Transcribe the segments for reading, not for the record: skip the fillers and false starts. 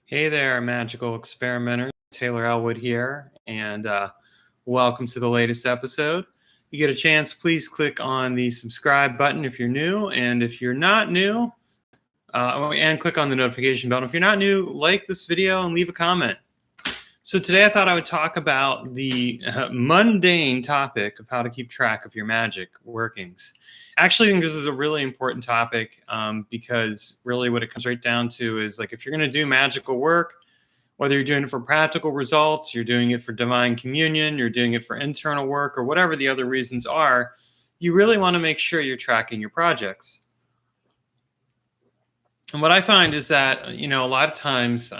Hey there, magical experimenters. Taylor Elwood here, and welcome to the latest episode. You get a chance, please click on the subscribe button if you're new, and if you're not new, and click on the notification bell. If you're not new, like this video and leave a comment. So today I thought I would talk about the mundane topic of how to keep track of your magic workings. Actually, I think this is a really important topic because really what it comes right down to is like if you're going to do magical work, whether you're doing it for practical results, you're doing it for divine communion, you're doing it for internal work, or whatever the other reasons are, you really want to make sure you're tracking your projects. And what I find is that, a lot of times,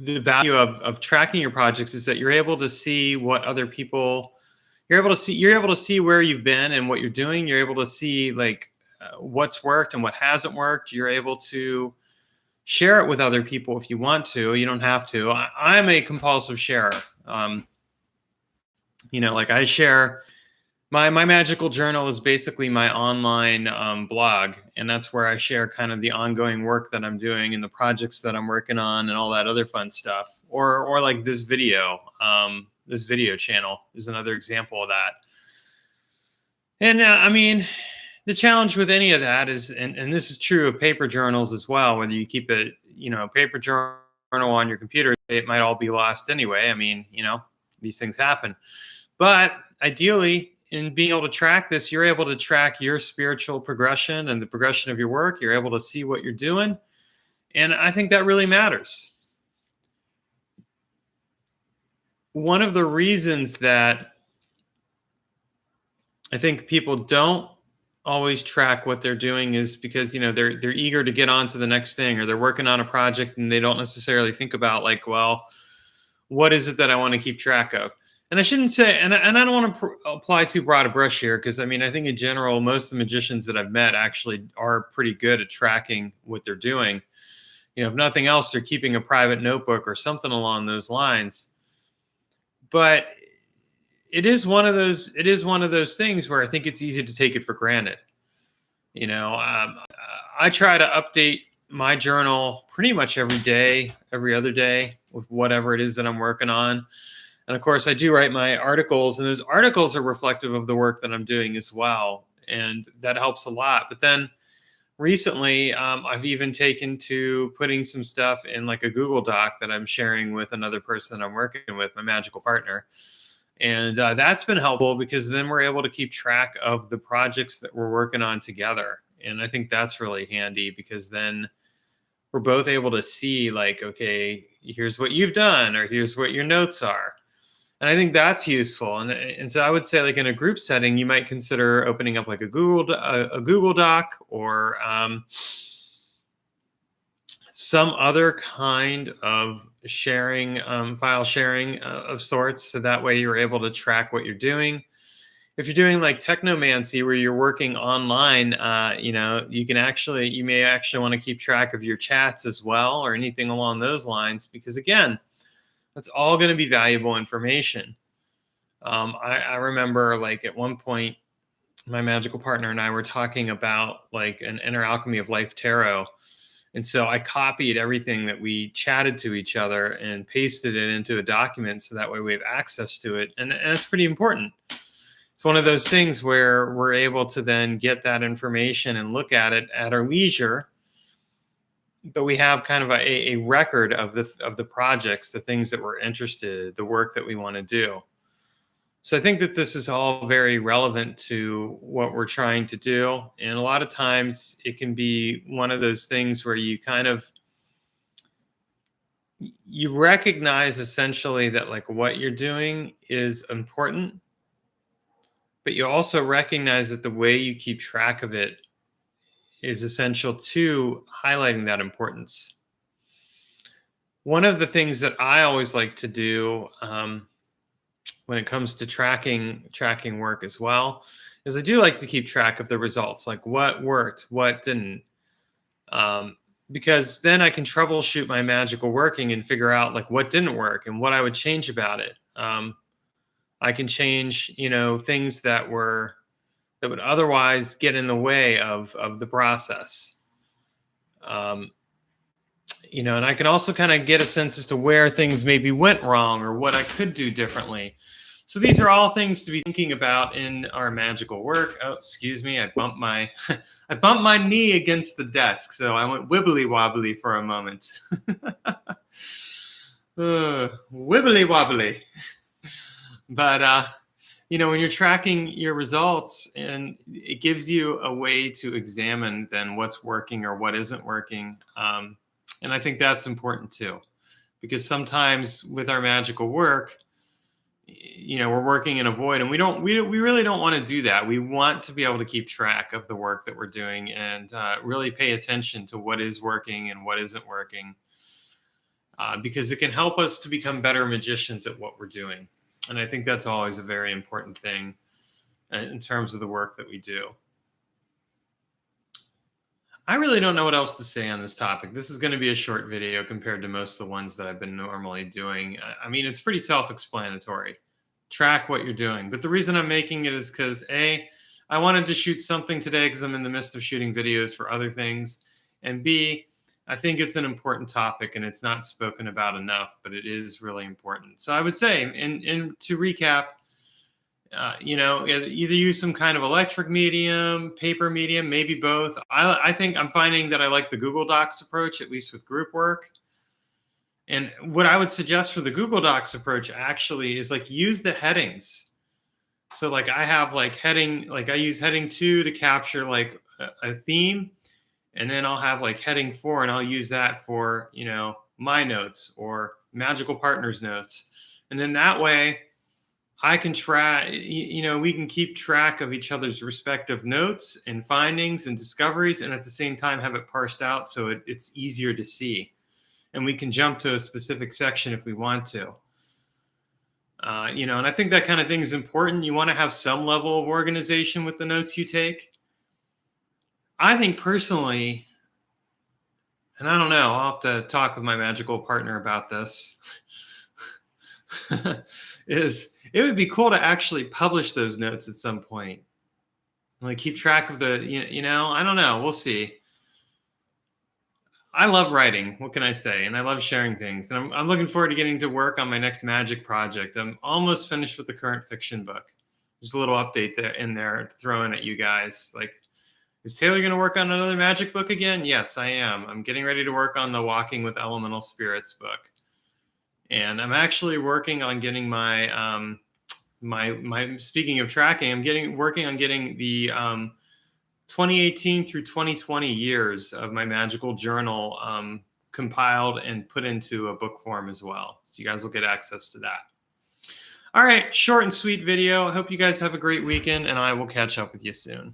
the value of tracking your projects is that you're able to see what other people you're able to see where you've been and what you're doing. You're able to see like what's worked and what hasn't worked. You're able to share it with other people if you want to. You don't have to. I'm a compulsive sharer. Like I share my magical journal is basically my online blog, and that's where I share kind of the ongoing work that I'm doing and the projects that I'm working on and all that other fun stuff. Or like this video channel is another example of that. And the challenge with any of that is, and this is true of paper journals as well, whether you keep a paper journal on your computer, it might all be lost anyway. These things happen. But ideally, in being able to track this, you're able to track your spiritual progression and the progression of your work. You're able to see what you're doing. And I think that really matters. One of the reasons that I think people don't always track what they're doing is because, they're eager to get on to the next thing, or they're working on a project and they don't necessarily think about like, well, what is it that I want to keep track of? And I shouldn't say, and I don't want to apply too broad a brush here, because I think in general, most of the magicians that I've met actually are pretty good at tracking what they're doing. If nothing else, they're keeping a private notebook or something along those lines. But it is one of those things where I think it's easy to take it for granted. I try to update my journal pretty much every day, every other day, with whatever it is that I'm working on. And of course, I do write my articles, and those articles are reflective of the work that I'm doing as well. And that helps a lot. But then recently, I've even taken to putting some stuff in like a Google Doc that I'm sharing with another person that I'm working with, my magical partner. And that's been helpful because then we're able to keep track of the projects that we're working on together. And I think that's really handy because then we're both able to see like, okay, here's what you've done, or here's what your notes are. And I think that's useful. And so I would say, like in a group setting, you might consider opening up like a Google Doc, or some other kind of sharing, file sharing of sorts. So that way you're able to track what you're doing. If you're doing like technomancy, where you're working online, you may actually want to keep track of your chats as well, or anything along those lines, because again, that's all going to be valuable information. I remember like at one point, my magical partner and I were talking about like an Inner Alchemy of Life tarot. And so I copied everything that we chatted to each other and pasted it into a document, so that way we have access to it. And it's pretty important. It's one of those things where we're able to then get that information and look at it at our leisure, but we have kind of a record of the projects, the things that we're interested, the work that we want to do. So I think that this is all very relevant to what we're trying to do. And a lot of times it can be one of those things where you recognize essentially that like what you're doing is important, but you also recognize that the way you keep track of it is essential to highlighting that importance. One of the things that I always like to do when it comes to tracking work as well is I do like to keep track of the results, like what worked, what didn't, because then I can troubleshoot my magical working and figure out like what didn't work and what I would change about it. I can change, things that would otherwise get in the way of the process. Um, and I can also kind of get a sense as to where things maybe went wrong or what I could do differently. So these are all things to be thinking about in our magical work. Oh, excuse me, I bumped my I bumped my knee against the desk, so I went wibbly wobbly for a moment. Wibbly wobbly. But when you're tracking your results, and it gives you a way to examine then what's working or what isn't working. And I think that's important too, because sometimes with our magical work, we're working in a void, and we really don't want to do that. We want to be able to keep track of the work that we're doing, and really pay attention to what is working and what isn't working, because it can help us to become better magicians at what we're doing. And I think that's always a very important thing in terms of the work that we do. I really don't know what else to say on this topic. This is going to be a short video compared to most of the ones that I've been normally doing. I mean, it's pretty self-explanatory. Track what you're doing. But the reason I'm making it is because I wanted to shoot something today because I'm in the midst of shooting videos for other things. And B, I think it's an important topic and it's not spoken about enough, but it is really important. So I would say, to recap, either use some kind of electric medium, paper medium, maybe both. I think I'm finding that I like the Google Docs approach, at least with group work. And what I would suggest for the Google Docs approach actually is use the headings. So I have I use heading 2 to capture a theme. And then I'll have heading 4, and I'll use that for, my notes or Magical Partners notes. And then that way I can track, we can keep track of each other's respective notes and findings and discoveries, and at the same time have it parsed out so it's easier to see. And we can jump to a specific section if we want to. And I think that kind of thing is important. You want to have some level of organization with the notes you take. I think personally, and I don't know, I'll have to talk with my magical partner about this, is it would be cool to actually publish those notes at some point. Keep track of the, I don't know. We'll see. I love writing. What can I say? And I love sharing things. And I'm looking forward to getting to work on my next magic project. I'm almost finished with the current fiction book. Just a little update in there to throw in at you guys. Is Taylor going to work on another magic book again? Yes, I am. I'm getting ready to work on the Walking with Elemental Spirits book. And I'm actually working on getting my, speaking of tracking, I'm working on getting the 2018 through 2020 years of my magical journal compiled and put into a book form as well. So you guys will get access to that. All right, short and sweet video. I hope you guys have a great weekend, and I will catch up with you soon.